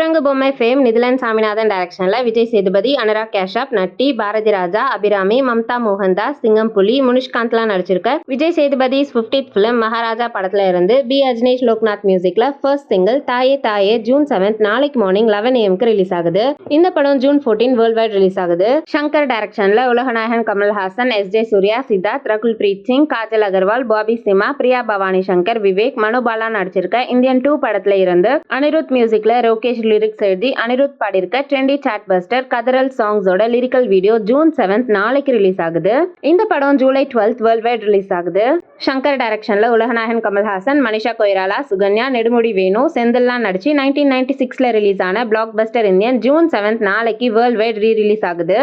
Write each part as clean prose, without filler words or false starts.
குரங்கு பொம்மை ஃபேம் நிதிலன் சாமிநாதன் டைரக்ஷன்ல விஜய் சேதுபதி, அனுராக் கேஷப், நட்டி, பாரதி ராஜா, அபிராமி, மம்தா மோகன்தாஸ், சிங்கம் புலி, முனிஷ்காந்த்லாம் நடிச்சிருக்க விஜய் சேதுபதி 50th ஃபிலிம் மகாராஜா படத்துல இருந்து பி அஜ்னேஷ் லோக்நாத் மியூசிக்ல ஃபர்ஸ்ட் சிங்கிள் தாயே தாயே ஜூன் 7 நாளைக்கு மார்னிங் 11 AM ரிலீஸ் ஆகுது. இந்த படம் ஜூன் 14 வேர்ல்ட் வைட் ரிலீஸ் ஆகுது. சங்கர் டைரக்ஷன்ல உலகநாயகன் கமல்ஹாசன், எஸ்.ஜே. சூர்யா, சித்தார்த், ரகுல் பிரீத் சிங், காஜல் அகர்வால், பாபி சிம்மா, பிரியா பவானி சங்கர், விவேக், மனோபாலா நடிச்சிருக்க இந்தியன் 2 படத்துல இருந்து அனிருத் மியூசிக்ல ரோகேஷ் லிரிக்ஸ் எழுதி அனிருத் பாடியிருக்க ட்ரெண்டி சாட் பஸ்டர் கதரல் சாங்ஸோட லிரிக்கல் வீடியோ ஜூன் 7 நாளைக்கு ரிலீஸ் ஆகுது. இந்த படம் ஜூலை 12 வேர்ல்ட் வைட் ரிலீஸ் ஆகுது. சங்கர் டைரக்ஷன்ல உலகநாயகன் கமல்ஹாசன், மனிஷா கொய்ராலா, சுகன்யா, நெடுமுடி வேணு, செந்தில்லாம் நடிச்சு 1996ல ரிலீஸ் ஆன பிளாக் பஸ்டர் இந்தியன் ஜூன் 7 நாளைக்கு வேர்ல்ட் வைட் ரிலீஸ் ஆகுது.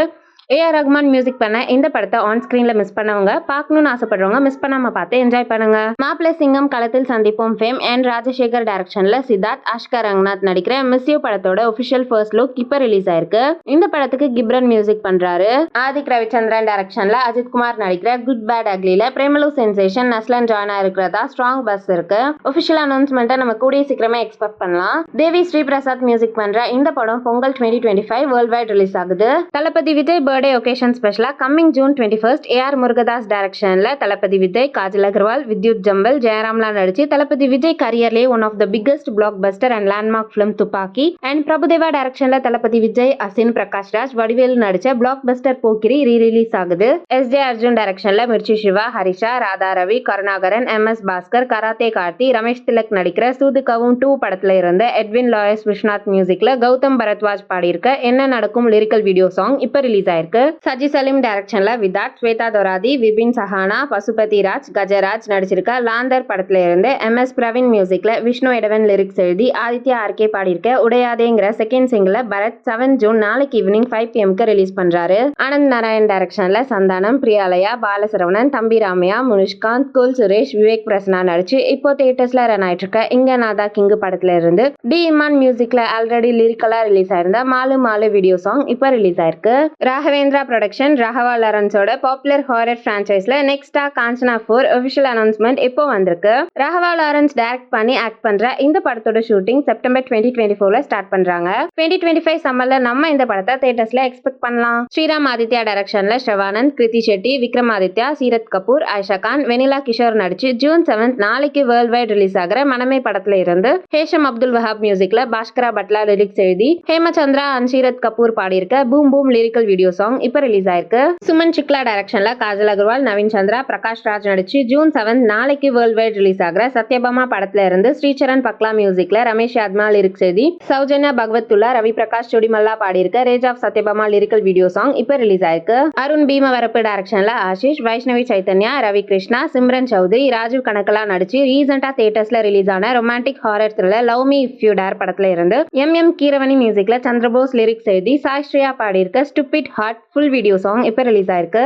ஏஆர் ரஹ்மான் மியூசிக் பண்ண இந்த படத்தை ஆன் ஸ்கிரீன்ல மிஸ் பண்ணவங்க, பார்க்கணும்னு ஆசைப்படுறவங்க மிஸ் பண்ணாம பார்த்து என்ஜாய் பண்ணுங்க. மாப்பிள்ளை சிங்கம் களத்தில் சந்திப்போம் ஃபேம் என் ராஜசேகர் டைரக்ஷன்ல சித்தார்த், ஆஷ்கா ரங்கநாத் நடிக்கிற மிஸ் யூ படத்தோட ஒபிஷியல் ஃபர்ஸ்ட் லுக் இப்ப ரிலீஸ் ஆயிருக்கு. இந்த படத்துக்கு கிப்ரன் மியூசிக் பண்றாரு. ஆதிக் ரவிச்சந்திரன் டைரக்ஷன்ல அஜித் குமார் நடிக்கிற குட் பேட் அக்லில பிரேமலு சென்சேஷன் நஸ்லன் ஜாயின் ஆயிருக்கிறதா ஸ்ட்ராங் பஸ் இருக்கு. ஒபிஷியல் அனௌன்ஸ்மெண்ட்டை நம்ம கூடிய சீக்கிரமே எக்ஸ்பெக்ட் பண்ணலாம். தேவி ஸ்ரீ பிரசாத் மியூசிக் பண்ற இந்த படம் பொங்கல் 2025 வேர்ல்ட் வைட் ரிலீஸ் ஆகுது. தளபதி விஜய் பர்த்டே ஒகேஷன் ஸ்பெஷலா கம்மிங் ஜூன் 21 ஏஆர் முருகதாஸ் டைரக்ஷன்ல தளபதி விஜய், காஜல் அகர்வால், வித்யுத் ஜம்பல், ஜெயராம்லாம் நடிச்சு தளபதி விஜய் கரியர்லேயே one of the biggest blockbuster and landmark film Thuppakki and Prabhu Deva டைரக்ஷன்ல தளபதி விஜய், அசின், பிரகாஷ் ராஜ், வடிவேலு நடிச்ச பிளாக் பஸ்டர் போக்கிரி ரிலீஸ் ஆகுது. எஸ்.ஜே. அர்ஜுன் டைரக்ஷன்ல மிர்ச்சி சிவா, ஹரிஷா, ராதா ரவி, கருணாகரன், எம்.எஸ். பாஸ்கர், கராத்தே கார்த்தி, ரமேஷ் திலக் நடிக்கிற சூதுகவும் 2 படத்துல இருந்து எட்வின் லாயஸ் விஸ்வநாத் மியூசிக்ல கௌதம் பரத்வாஜ் பாடியிருக்க என்ன நடக்கும் லிரிக்கல் வீடியோ சாங் இப்ப ரிலீஸ் ஆயிருக்கு. சஜி சலீம் டைரக்ஷன்ல விதாத், ஸ்வேதா தொராதி, விபின் சஹானா, பசுபதி ராஜ், கஜராஜ் நடிச்சிருக்க லாந்தர் படத்துல இருந்து எம்.எஸ். பிரவீன் மியூசிக்ல விஷ்ணு எடவன் லிரிக்ஸ் எழுதி ஆதித்யா ஆர்கே பாடியிருக்க உடையாதேங்கிற செகண்ட் சிங்கிள் பரத் 7 ஜூன் நாளைக்கு ஈவினிங் 5 PM ரிலீஸ் பண்றாரு. ஆனந்த் நாராயண் டைரக்ஷன்ல சந்தானம், பிரியாலயா, பாலசரவணன், தம்பி ராமையா, முனிஷ்காந்த், குல் சுரேஷ், விவேக் பிரசன்னா நடிச்சு இப்போ தியேட்டர்ஸ்ல ரன் ஆயிட்டு இருக்க இங்க நாதா கிங் படத்துல இருந்து டி இமான் மியூசிக்ல ஆல்ரெடி லிரிக்கலா ரிலீஸ் ஆயிருந்த மாலு மாலு வீடியோ சாங் இப்ப ரிலீஸ் ஆயிருக்கு. ராகவேந்திரா ப்ரொடக்ஷன் ராகவா லாரன்ஸோட பாப்புலர் ஹாரர் பிரான்ச்சைஸ்ல நெக்ஸ்டா காஞ்சனா 4 ஒபிஷியல் அனௌன்ஸ்மெண்ட் இப்போ வந்திருக்கு. ராகவா லாரன்ஸ் டைரக்ட் பண்ணி ஆக்ட் பண்ற இந்த படத்தோட ஷூட்டிங் செப்டம்பர் 2024ல ஸ்டார்ட் பண்றாங்க. 2025 சம்மர்ல நம்ம இந்த படத்தை தியேட்டர்ஸ்ல எக்ஸ்பெக்ட் பண்ணலாம். ஸ்ரீராம் ஆதித்யா டைரக்ஷன்ல ஸ்ரவானந்த், கிருதி ஷெட்டி, விக்ரம் ஆதித்யா, சீரத் கபூர், ஆயிஷா கான், வெனிலா கிஷோர் நடிச்சு ஜூன் 7 நாளைக்கு வேர்ல்ட் வைட் ரிலீஸ் ஆகிற மனமே படத்துல இருந்து ஹேஷம் அப்துல் வஹாப் மியூசிக்ல பாஸ்கரா பட்லா லிரிக்ஸ் எழுதி ஹேமச்சந்திரா அண்ட் சீரத் கபூர் பாடியிருக்க boom boom lyrical video song இப்ப ரிலீஸ் ஆயிருக்கு. சுமன் சிக்லா டைரக்ஷன்ல காஜல் அகர்வால், நவீன் சந்திரா, பிரகாஷ் ராஜ் நடிச்சு ஜூன் 7 நாளைக்கு வேர்ல்ட் வைட் ரிலீஸ் ஆகிற சத்யபாமா படத்துல இருந்து ஸ்ரீசரண் பக்லா மியூசிக்ல ரமேஷ் யாத்மா லிரிக்ஸ் எழுதி சௌஜன்யா பகவத்துல்லா, ரவி பிரகாஷ் சுடிமல்லா பாடியிருக்க rage of Satyabhama lyrical video song இப்ப ரிலீஸ் ஆயிருக்கு. அருண் பீமவரப்பு டைரக்ஷன்ல ஆஷிஷ், வைஷ்ணவி சைத்தன்யா, ரவி கிருஷ்ணா, சிம்ரன் சௌத்ரி, ராஜீவ் கனகலா நடிச்சு ரீசெண்டா தியேட்டர்ஸ்ல ரிலீஸ் ஆன romantic horror thriller love me if you dare படத்துல இருந்து எம் கீரவணி மியூசிக்ல சந்திரபோஸ் லிரிக்ஸ் எழுதி சாய் ஸ்ரேயா பாடியிருக்க stupid heart full video song இப்ப ரிலீஸ் ஆயிருக்கு.